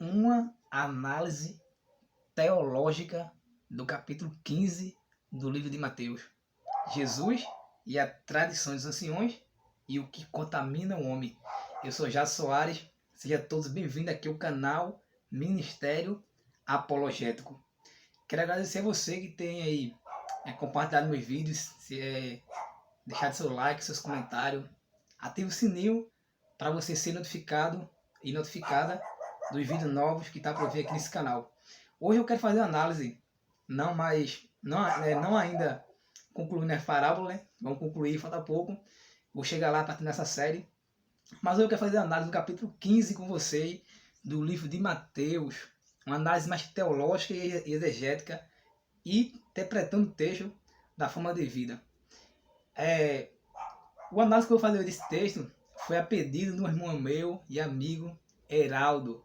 uma análise teológica do capítulo 15 do livro de Mateus. Jesus e a tradição dos anciões e o que contamina o homem. Eu sou Jato Soares, sejam todos bem-vindos aqui ao canal Ministério Apologético. Quero agradecer a você que tem aí compartilhado meus vídeos, deixado seu like, seus comentários, ative o sininho para você ser notificado e notificada dos vídeos novos que está para vir aqui nesse canal. Hoje eu quero fazer uma análise, não ainda concluindo a parábola, né? Vamos concluir, falta pouco. Vou chegar lá para terminar essa série. Mas hoje eu quero fazer a análise do capítulo 15 com você, do livro de Mateus. Uma análise mais teológica e exegética e interpretando o texto da forma devida. O análise que eu vou fazer desse texto foi a pedido de um irmão meu e amigo, Heraldo.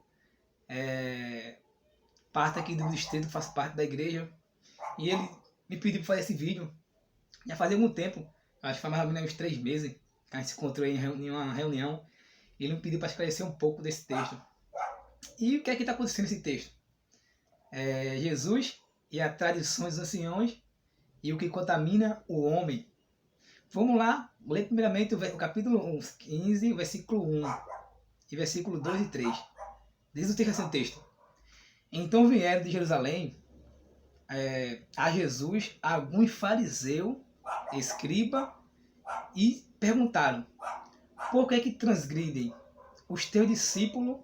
Parte aqui do distrito, faço parte da igreja. E ele me pediu para fazer esse vídeo. Já fazia algum tempo, acho que foi mais ou menos uns 3 meses, que a gente se encontrou em uma reunião. E ele me pediu para esclarecer um pouco desse texto. E o que é que está acontecendo nesse texto? Jesus e a tradição dos anciões e o que contamina o homem. Vamos lá, vou ler primeiramente o capítulo 15, versículo 1 e versículo 2 e 3. Diz o texto assim, o texto. Então vieram de Jerusalém a Jesus alguns fariseus, escriba, e perguntaram: por que transgridem os teus discípulos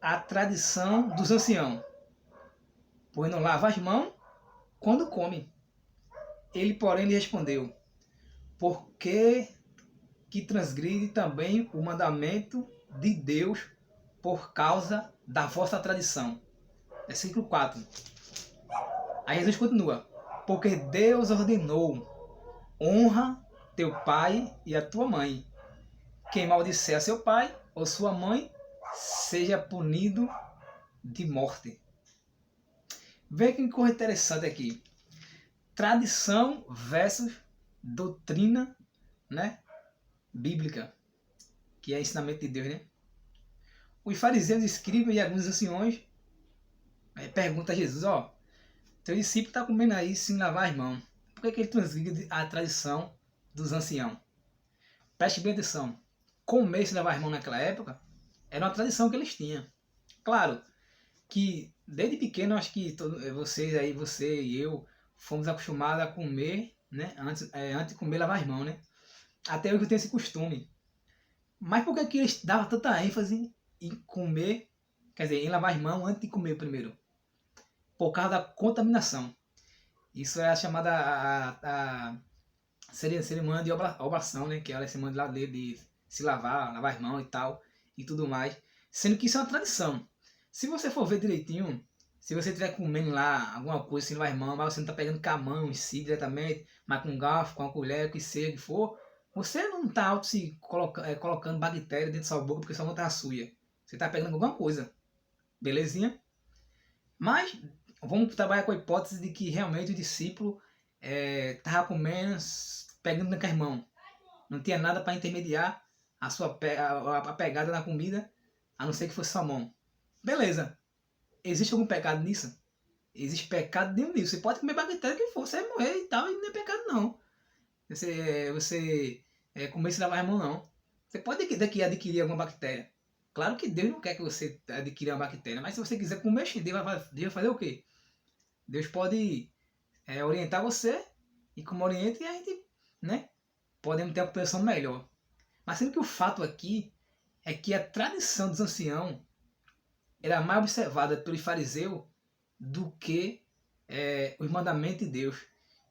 a tradição dos anciãos? Pois não lava as mãos quando comem. Ele, porém, lhe respondeu: por que transgride também o mandamento de Deus por causa da vossa tradição? Versículo 4. Aí Jesus continua: porque Deus ordenou: honra teu pai e a tua mãe. Quem maldisser a seu pai ou sua mãe, seja punido de morte. Vê que coisa interessante aqui. Tradição versus doutrina, né, bíblica, que é ensinamento de Deus, né? Os fariseus, escribas e alguns anciões perguntam a Jesus: teu discípulo está comendo aí sem lavar as mãos. Por que ele transgride a tradição dos anciãos? Preste bem atenção. Comer sem lavar as mãos naquela época era uma tradição que eles tinham. Claro que desde pequeno, acho que vocês aí, você e eu, fomos acostumados a comer, né? Antes de comer, lavar as mãos, né? Até hoje eu tenho esse costume. Mas por que eles davam tanta ênfase em comer, quer dizer, em lavar as mãos antes de comer primeiro? Por causa da contaminação. Isso é a chamada a cerimônia de oblação, né? Que é a cerimônia de se lavar as mãos e tal, e tudo mais. Sendo que isso é uma tradição. Se você for ver direitinho, se você estiver comendo lá alguma coisa sem lavar as mãos, mas você não está pegando com a mão em si diretamente, mas com um garfo, com a colher, com o que seja que for, você não está colocando bactéria dentro da sua boca porque sua mão está suja. Você está pegando alguma coisa. Belezinha? Mas vamos trabalhar com a hipótese de que realmente o discípulo estava comendo, pegando com as mãos. Não tinha nada para intermediar a pegada na comida, a não ser que fosse sua mão. Beleza. Existe algum pecado nisso? Existe pecado nenhum nisso. Você pode comer bactéria que for, você vai morrer e tal, e não é pecado não. Você comer sem lavar as mãos não. Você pode adquirir alguma bactéria. Claro que Deus não quer que você adquira uma bactéria, mas se você quiser comer, Deus vai fazer o quê? Deus pode orientar você, e como orienta, a gente, né, podemos ter uma compreensão melhor. Mas sendo que o fato aqui é que a tradição dos anciãos era mais observada pelos fariseus do que os mandamentos de Deus.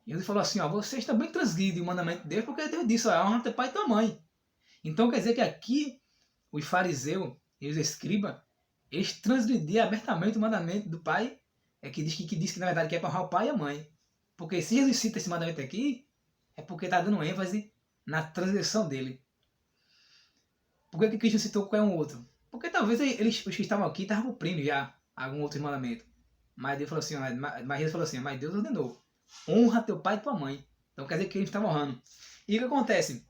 E ele falou assim: vocês também transgridem o mandamento de Deus, porque Deus disse: honra teu pai e tua mãe. Então quer dizer que aqui os fariseus e os escribas, eles transgrediam abertamente o mandamento do pai, que diz que na verdade que é para honrar o pai e a mãe. Porque se Jesus cita esse mandamento aqui, é porque está dando ênfase na transgressão dele. Por que Cristo citou qualquer um outro? Porque talvez os que estavam aqui estavam cumprindo já algum outro mandamento. Mas Deus falou assim: mas Deus ordenou: honra teu pai e tua mãe. Então quer dizer que eles estavam honrando. E o que acontece?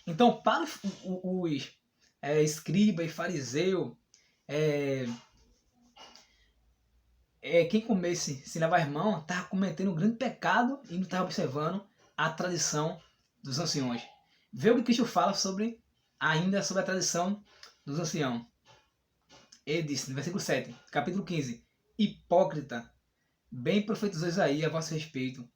Então, para os escriba e fariseu, quem comesse sem lavar as mãos estava cometendo um grande pecado e não estava observando a tradição dos anciões. Vê o que Cristo fala ainda sobre a tradição dos anciãos. Ele disse, no versículo 7, capítulo 15, hipócrita, bem profetizou Isaías a vosso respeito.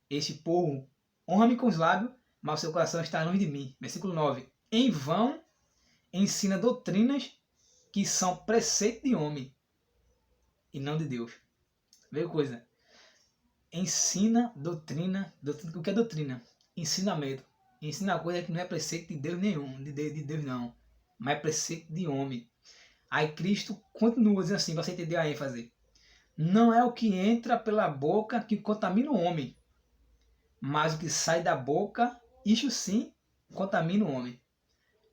Este povo honra-me com os lábios, mas o seu coração está longe de mim. Versículo 9, em vão ensina doutrinas que são preceito de homem e não de Deus. Veio coisa. Ensina doutrina. O que é doutrina? Ensinamento. Ensina coisa que não é preceito de Deus nenhum, de Deus não, mas é preceito de homem. Aí Cristo continua dizendo assim, para você entender a ênfase. Não é o que entra pela boca que contamina o homem, mas o que sai da boca, isso sim, contamina o homem.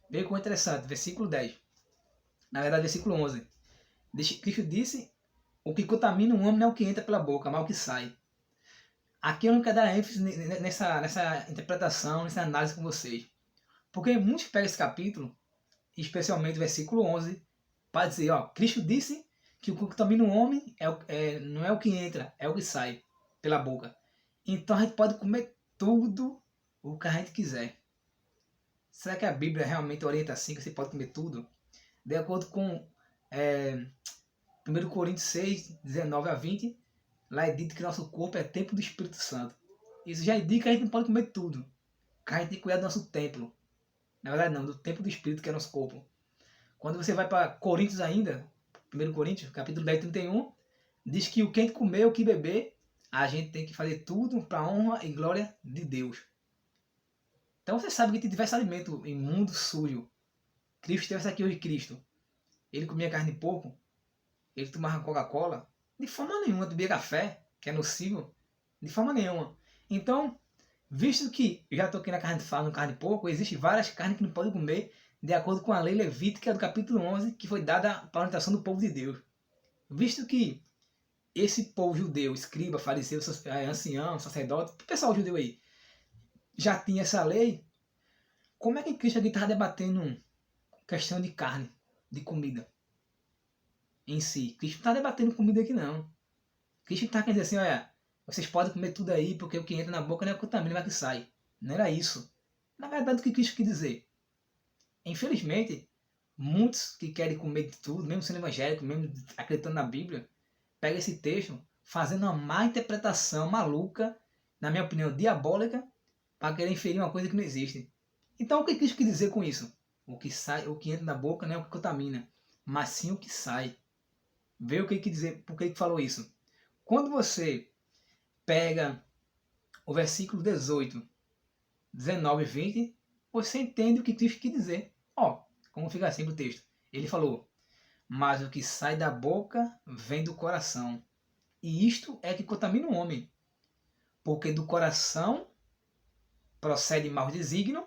Veja como é interessante, versículo 10. Na verdade, versículo 11. Cristo disse, o que contamina o homem não é o que entra pela boca, mas o que sai. Aqui eu não quero dar ênfase nessa interpretação, nessa análise com vocês. Porque muitos pegam esse capítulo, especialmente o versículo 11, para dizer, Cristo disse que o que contamina o homem não é o que entra, é o que sai pela boca. Então a gente pode comer tudo o que a gente quiser. Será que a Bíblia realmente orienta assim, que você pode comer tudo? De acordo com 1 Coríntios 6, 19 a 20, lá é dito que nosso corpo é templo do Espírito Santo. Isso já indica que a gente não pode comer tudo. Que a gente tem que cuidar do nosso templo. Na verdade não, do templo do Espírito, que é nosso corpo. Quando você vai para Coríntios ainda, 1 Coríntios, capítulo 10, 31, diz que o que a gente comer, o que beber, a gente tem que fazer tudo para a honra e glória de Deus. Então você sabe que tem diversos alimentos imundo, sujo. Cristo teve essa aqui hoje, Cristo. Ele comia carne de porco, ele tomava Coca-Cola, de forma nenhuma, bebia café, que é nocivo, de forma nenhuma. Então, visto que eu já estou aqui na carne de porco, existem várias carnes que não podem comer, de acordo com a lei levítica do capítulo 11, que foi dada para a orientação do povo de Deus. Visto que esse povo judeu, escriba, fariseu, ancião, sacerdote, o pessoal judeu aí, já tinha essa lei, como é que Cristo aqui estava debatendo questão de carne, de comida em si? Cristo não está debatendo comida aqui não. Cristo está querendo dizer assim, olha, vocês podem comer tudo aí, porque o que entra na boca não é o que contamina, mas o que sai. Não era isso. Na verdade, o que Cristo quis dizer? Infelizmente, muitos que querem comer de tudo, mesmo sendo evangélico, mesmo acreditando na Bíblia, pegam esse texto fazendo uma má interpretação maluca, na minha opinião, diabólica, para querer inferir uma coisa que não existe. Então, o que Cristo quis dizer com isso? O que sai, o que entra na boca não é o que contamina, mas sim o que sai. Vê o que ele quis dizer, por que ele falou isso. Quando você pega o versículo 18, 19 e 20, você entende o que Cristo quis dizer. Como fica assim o texto. Ele falou, mas o que sai da boca vem do coração. E isto é que contamina o homem. Porque do coração procede mau desígnio,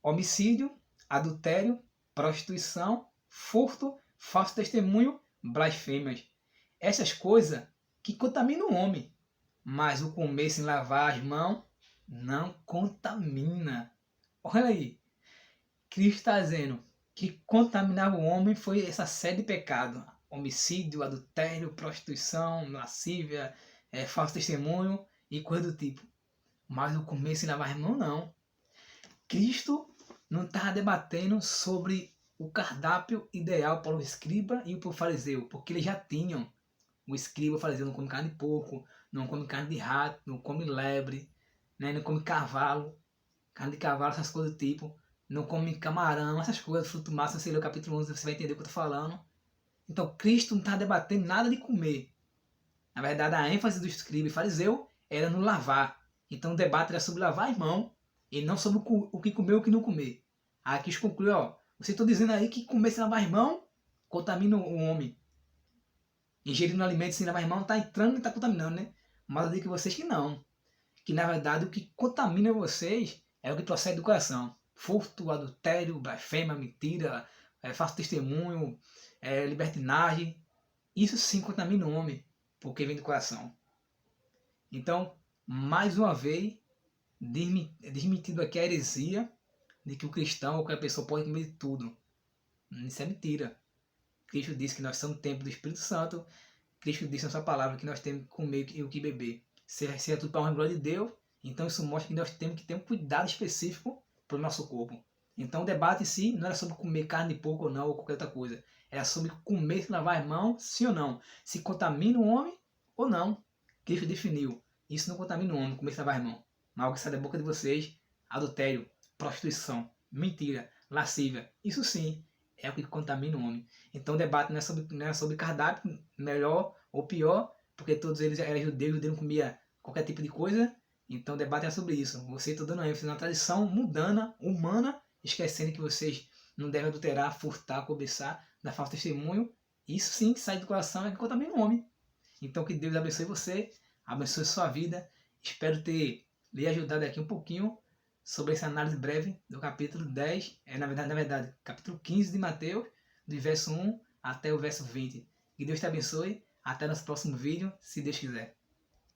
homicídio, adultério, prostituição, furto, falso testemunho, blasfêmias. Essas coisas que contaminam o homem. Mas o comer sem lavar as mãos não contamina. Olha aí. Cristo está dizendo que contaminar o homem foi essa série de pecados. Homicídio, adultério, prostituição, lascívia, falso testemunho e coisa do tipo. Mas o comer sem lavar as mãos não. Cristo não estava debatendo sobre o cardápio ideal para o escriba e para o fariseu, porque eles já tinham. O escriba, o fariseu não come carne de porco, não come carne de rato, não come lebre, né? Não come cavalo, carne de cavalo, essas coisas do tipo. Não come camarão, essas coisas, fruto massa, você lê o capítulo 11, você vai entender o que eu estou falando. Então Cristo não está debatendo nada de comer. Na verdade, a ênfase do escriba e fariseu era no lavar. Então o debate era sobre lavar as mãos e não sobre o que comer ou o que não comer. Aí Cristo conclui, vocês estão dizendo aí que comer sem lavar as mãos contamina o homem. Ingerindo alimentos sem lavar as mãos está entrando e está contaminando, né? Mas eu digo que vocês que não. Que na verdade o que contamina vocês é o que procede do coração. Furto, adultério, blasfêmia, mentira, falso testemunho, libertinagem. Isso sim contamina o homem, porque vem do coração. Então, mais uma vez, desmentido aqui a heresia de que o cristão ou qualquer pessoa pode comer de tudo. Isso é mentira. Cristo disse que nós somos o templo do Espírito Santo. Cristo disse na sua palavra que nós temos que comer e o que beber. Se é tudo para a glória de Deus, então isso mostra que nós temos que ter um cuidado específico para o nosso corpo. Então o debate em si não era sobre comer carne de porco ou não, ou qualquer outra coisa. Era sobre comer e lavar as mãos, sim ou não. Se contamina o homem ou não. Cristo definiu. Isso não contamina o homem, comer e lavar as mãos. Mas algo que sai da boca de vocês, adultério, prostituição, mentira, lascívia. Isso sim é o que contamina o homem. Então o debate não é sobre cardápio, melhor ou pior, porque todos eles eram judeus não comia qualquer tipo de coisa. Então o debate é sobre isso. Você está dando ênfase na tradição mundana, humana, esquecendo que vocês não devem adulterar, furtar, cobiçar, dar falso testemunho. Isso sim que sai do coração é que contamina o homem. Então que Deus abençoe você, abençoe sua vida. Espero ter lhe ajudado aqui um pouquinho sobre essa análise breve do capítulo 10, na verdade, capítulo 15 de Mateus, do verso 1 até o verso 20. Que Deus te abençoe. Até nosso próximo vídeo, se Deus quiser.